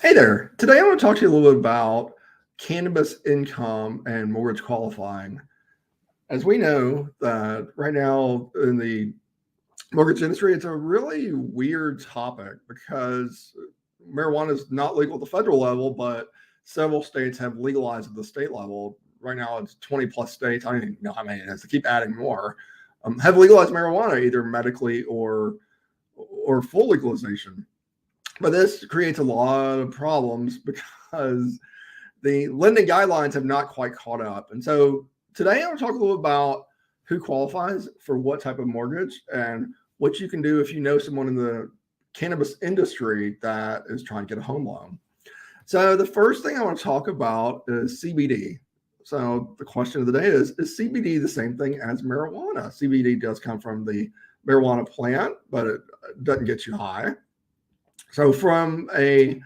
Hey there. Today I want to talk to you a little bit about cannabis income and mortgage qualifying. As we know that right now in the mortgage industry, it's a really weird topic because marijuana is not legal at the federal level, but several states have legalized at the state level. Right now it's 20 plus states. I don't even know how many it is. They keep adding more. Have legalized marijuana either medically or full legalization. But this creates a lot of problems because the lending guidelines have not quite caught up. And so today I want to talk a little about who qualifies for what type of mortgage and what you can do if you know someone in the cannabis industry that is trying to get a home loan. So the first thing I want to talk about is CBD. So the question of the day is CBD the same thing as marijuana? CBD does come from the marijuana plant, but it doesn't get you high. So from a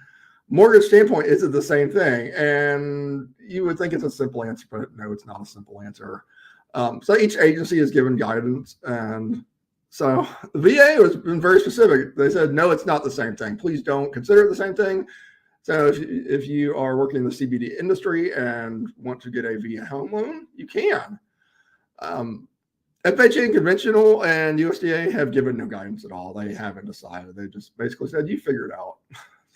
mortgage standpoint, is it the same thing? And you would think it's a simple answer, but no, it's not a simple answer. So each agency is given guidance. And so the VA has been very specific. They said, no, it's not the same thing. Please don't consider it the same thing. So if you are working in the CBD industry and want to get a VA home loan, you can. FHA conventional and USDA have given no guidance at all. They haven't decided. They just basically said, you figure it out.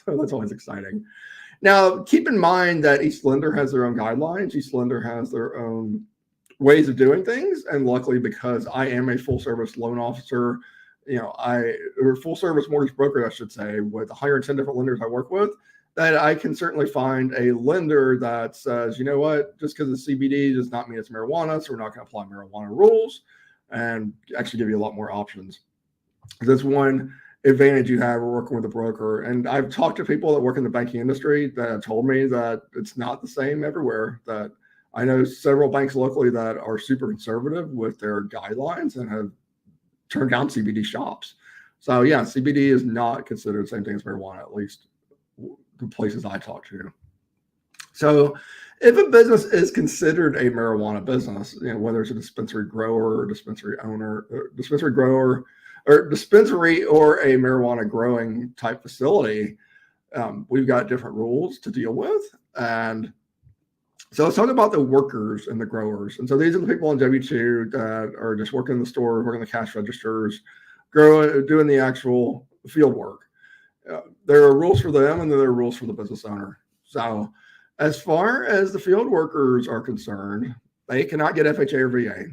So that's always exciting. Now, keep in mind that each lender has their own guidelines. Each lender has their own ways of doing things. And luckily, because I am a full service loan officer, or full service mortgage broker, I should say, with 110 different lenders I work with, that I can certainly find a lender that says, you know what, just because it's CBD does not mean it's marijuana, so we're not going to apply marijuana rules, and actually give you a lot more options. That's one advantage you have working with a broker. And I've talked to people that work in the banking industry that have told me that it's not the same everywhere. That I know several banks locally that are super conservative with their guidelines and have turned down CBD shops. So yeah, CBD is not considered the same thing as marijuana, at least the places I talk to. So if a business is considered a marijuana business, whether it's a dispensary grower or dispensary owner, or dispensary or a marijuana growing type facility, we've got different rules to deal with. And so let's talk about the workers and the growers. And so these are the people on W-2 that are just working in the store, working the cash registers, doing the actual field work. There are rules for them, and then there are rules for the business owner. So as far as the field workers are concerned, they cannot get FHA or VA.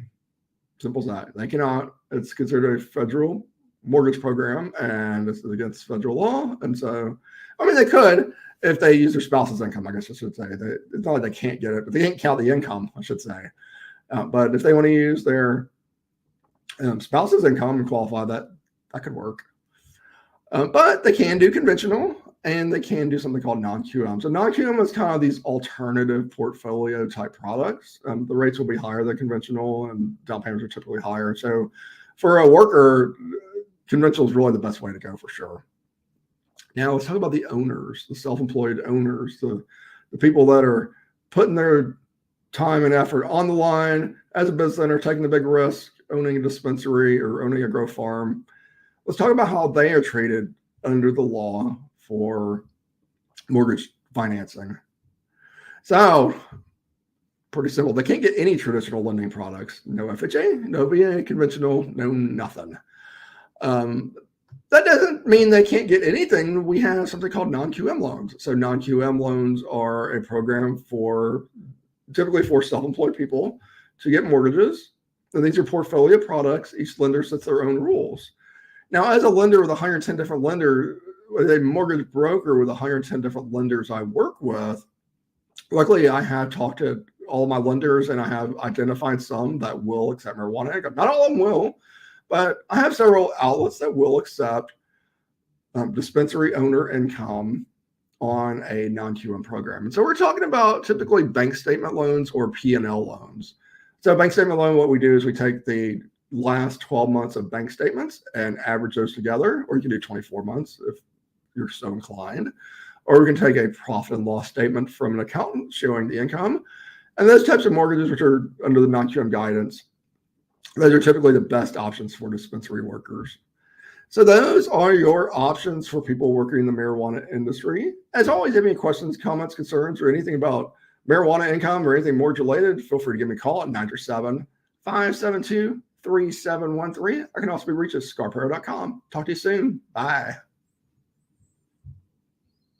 Simple as that. They cannot. It's considered a federal mortgage program, and it's against federal law. And so, I mean, they could if they use their spouse's income, I guess I should say. It's not like they can't get it, but they can't count the income, I should say. But if they want to use their spouse's income and qualify, that could work. But they can do conventional, and they can do something called non-QM. So non-QM is kind of these alternative portfolio type products. The rates will be higher than conventional, and down payments are typically higher. So for a worker, conventional is really the best way to go for sure. Now let's talk about the owners, the self-employed owners, the people that are putting their time and effort on the line as a business owner, taking the big risk, owning a dispensary or owning a grow farm. Let's talk about how they are treated under the law for mortgage financing. So pretty simple. They can't get any traditional lending products. No FHA, no VA, conventional, no nothing. That doesn't mean they can't get anything. We have something called non-QM loans. So non-QM loans are a program typically for self-employed people to get mortgages. And these are portfolio products. Each lender sets their own rules. Now, as a lender with 110 different lenders, as a mortgage broker with 110 different lenders I work with, luckily I have talked to all of my lenders, and I have identified some that will accept marijuana income. Not all of them will, but I have several outlets that will accept dispensary owner income on a non-QM program. And so we're talking about typically bank statement loans or P&L loans. So bank statement loan, what we do is we take the last 12 months of bank statements and average those together, or you can do 24 months if you're so inclined, or we can take a profit and loss statement from an accountant showing the income. And those types of mortgages, which are under the non-QM guidance, those are typically the best options for dispensary workers. So those are your options for people working in the marijuana industry. As always, if you have any questions, comments, concerns, or anything about marijuana income or anything more related, feel free to give me a call at 937-572-3713. I can also be reached at scarpero.com. Talk to you soon. Bye.